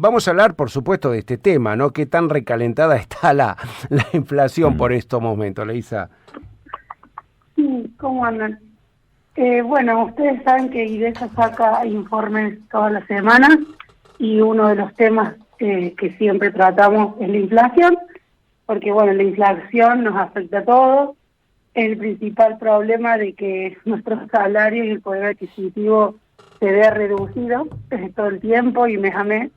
vamos a hablar, por supuesto, de este tema, ¿no? Qué tan recalentada está la inflación por estos momentos, Leisa. Sí, ¿cómo andan? Bueno, ustedes saben que IDESA saca informes todas las semanas y uno de los temas que siempre tratamos es la inflación, porque bueno, la inflación nos afecta a todos. El principal problema de que nuestros salarios y el poder adquisitivo se vea reducido todo el tiempo y mes a mes,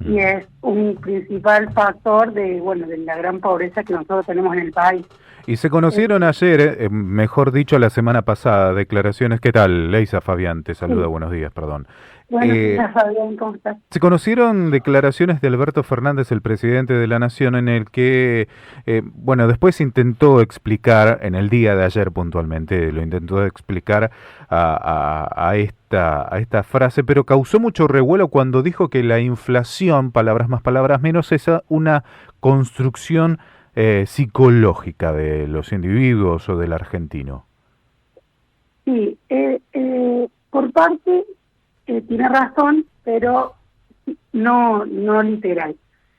y es un principal factor de la gran pobreza que nosotros tenemos en el país. Y se conocieron ayer, mejor dicho la semana pasada, declaraciones. ¿Qué tal? Leisa, Fabián, te saluda, Sí. buenos días, perdón. Buenos días, Fabián, ¿cómo estás? Se conocieron declaraciones de Alberto Fernández, el presidente de la Nación, en el que, después intentó explicar, en el día de ayer puntualmente, lo intentó explicar a esta frase, pero causó mucho revuelo cuando dijo que la inflación, palabras más, palabras menos, es una construcción psicológica de los individuos o del argentino. Sí, por parte tiene razón, pero no literal.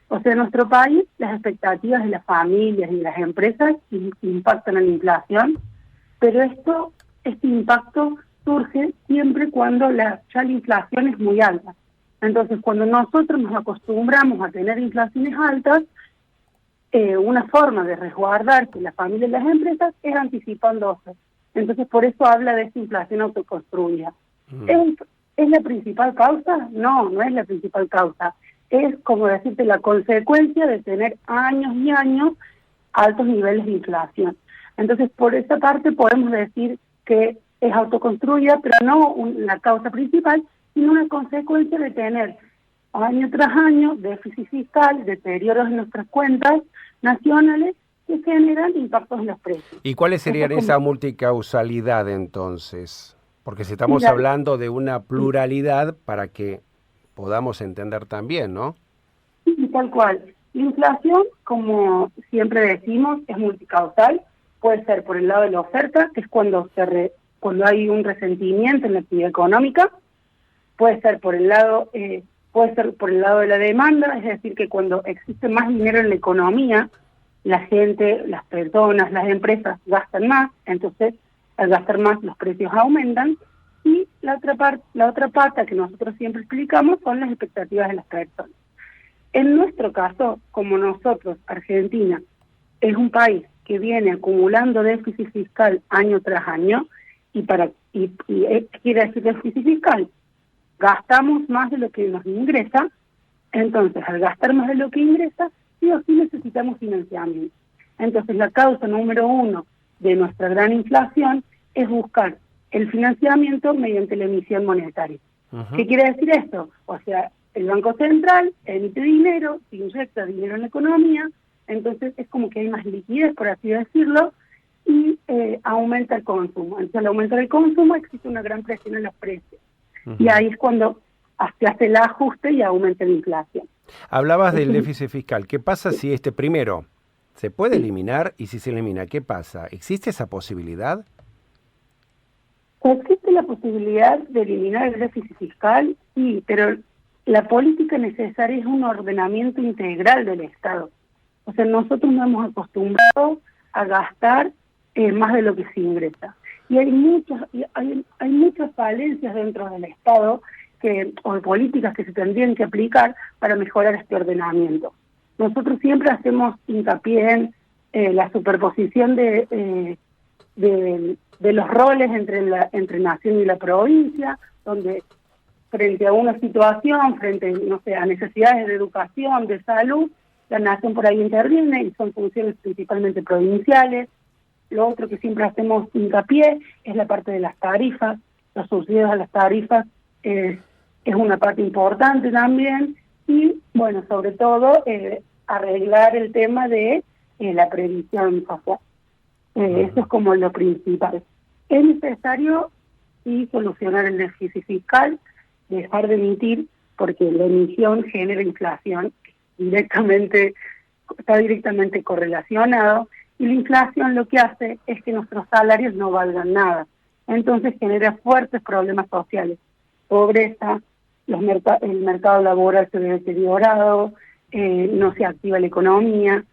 O sea, en nuestro país las expectativas de las familias y de las empresas impactan en la inflación, pero este impacto surge siempre cuando ya la inflación es muy alta. Entonces, cuando nosotros nos acostumbramos a tener inflaciones altas, una forma de resguardarse la familia y las empresas es anticipándose. Entonces, por eso habla de esta inflación autoconstruida. ¿Es la principal causa? No es la principal causa. Es, como decirte, la consecuencia de tener años y años altos niveles de inflación. Entonces, por esa parte podemos decir que es autoconstruida, pero no la causa principal, sino una consecuencia de tener año tras año déficit fiscal, deterioros en nuestras cuentas nacionales que generan impactos en los precios. ¿Y cuáles serían esa multicausalidad entonces? Porque si estamos hablando de una pluralidad para que podamos entender también, ¿no? Sí, tal cual. La inflación, como siempre decimos, es multicausal. Puede ser por el lado de la oferta, que es cuando hay un resentimiento en la actividad económica. Puede ser por el lado de la demanda, es decir, que cuando existe más dinero en la economía, la gente, las personas, las empresas gastan más, entonces al gastar más los precios aumentan. Y la otra pata que nosotros siempre explicamos son las expectativas de las personas. En nuestro caso, como nosotros, Argentina, es un país que viene acumulando déficit fiscal año tras año, y quiere decir déficit fiscal, gastamos más de lo que nos ingresa. Entonces, al gastar más de lo que ingresa, sí o sí necesitamos financiamiento. Entonces, la causa número uno de nuestra gran inflación es buscar el financiamiento mediante la emisión monetaria. Uh-huh. ¿Qué quiere decir esto? O sea, el Banco Central emite dinero, inyecta dinero en la economía, entonces es como que hay más liquidez, por así decirlo, y aumenta el consumo. Entonces, al aumentar el consumo existe una gran presión en los precios. Uh-huh. Y ahí es cuando se hace el ajuste y aumenta la inflación. Hablabas del déficit fiscal. ¿Qué pasa si primero se puede eliminar, y si se elimina, qué pasa? ¿Existe esa posibilidad? Existe la posibilidad de eliminar el déficit fiscal, sí, pero la política necesaria es un ordenamiento integral del Estado. O sea, nosotros nos hemos acostumbrado a gastar más de lo que se ingresa. Y hay muchas falencias dentro del Estado o de políticas que se tendrían que aplicar para mejorar este ordenamiento. Nosotros siempre hacemos hincapié en la superposición de los roles entre nación y la provincia, donde frente a una situación, a necesidades de educación, de salud, la nación por ahí interviene y son funciones principalmente provinciales. Lo otro que siempre hacemos hincapié es la parte de las tarifas. Los subsidios a las tarifas es una parte importante también. Y, bueno, sobre todo, arreglar el tema de la previsión social. Eso es como lo principal. Es necesario, sí, solucionar el déficit fiscal, dejar de emitir, porque la emisión genera inflación, está directamente correlacionado, y la inflación lo que hace es que nuestros salarios no valgan nada. Entonces genera fuertes problemas sociales, pobreza, el mercado laboral se ve deteriorado, no se activa la economía,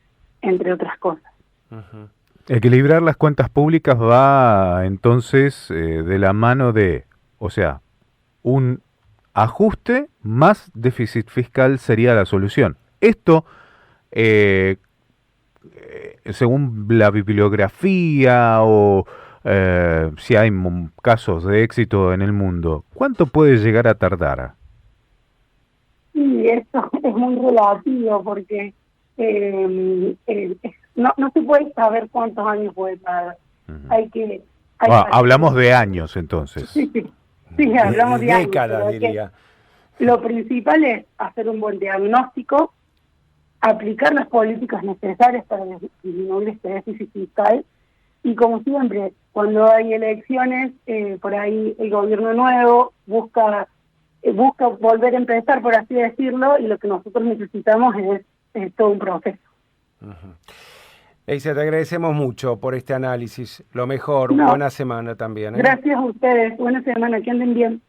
entre otras cosas. Ujú. Equilibrar las cuentas públicas va entonces de la mano de, o sea, un ajuste más déficit fiscal sería la solución. Esto, según la bibliografía o si hay casos de éxito en el mundo, ¿cuánto puede llegar a tardar? Sí, eso es muy relativo porque no se puede saber cuántos años puede tardar. Hay que... Hablamos de años entonces. Sí, hablamos de años. Décadas, diría. Lo principal es hacer un buen diagnóstico, aplicar las políticas necesarias para disminuir este déficit fiscal y, como siempre, cuando hay elecciones, por ahí el gobierno nuevo busca volver a empezar, por así decirlo, y lo que nosotros necesitamos es todo un proceso. Eisa, te agradecemos mucho por este análisis. Lo mejor, buena semana también. Gracias a ustedes, buena semana, que anden bien.